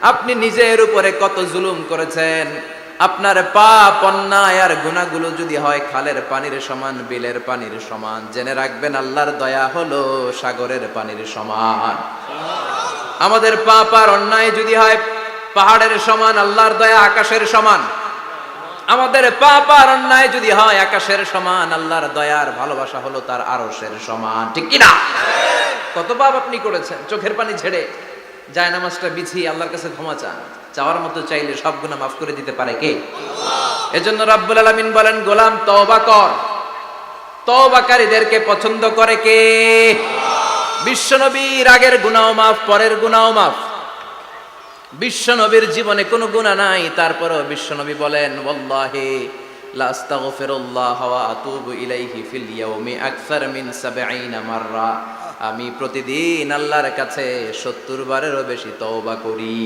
আপনি নিজের উপরে কত জুলুম করেছেন। আপনার পাপ অন্যায় আর গুনাহগুলো যদি হয় খালের পানির সমান, বিলের পানির সমান, জেনে রাখবেন আল্লাহর দয়া হলো সাগরের পানির সমান। আমাদের পাপ আর অন্যায় যদি হয় পাহাড়ের সমান, আল্লাহর দয়া আকাশের সমান। আমাদের পাপ আর অন্যায় যদি হয় আকাশের সমান, আল্লাহর দয়ার ভালোবাসা হলো তার আরশের সমান। ঠিক কি না? কত পাপ আপনি করেছেন, চোখের পানি ছেড়ে যায় নামাজটা বিছিয়ে আল্লাহর কাছে ক্ষমা চান। চাওয়ার মতো চাইলে সব গুনাহ মাফ করে দিতে পারে কে? এজন্য রাব্বুল আলামিন বলেন, গোলাম তওবা কর। তওবাকারীদেরকে পছন্দ করে কে? বিশ্বনবীর আগের গুনাহ মাফ, পরের গুনাহ মাফ। বিশ্বনবীর জীবনে কোনো গুনাহ নাই, তারপরেও বিশ্বনবী বলেন, ওয়াল্লাহি লা আস্তাগফিরুল্লাহ ওয়া আতুবু ইলাইহি ফিল ইয়াউমি আকসার মিন ৭০ মাররা। আমি প্রতিদিন আল্লাহর কাছে ৭০ বারেরও বেশি তওবা করি।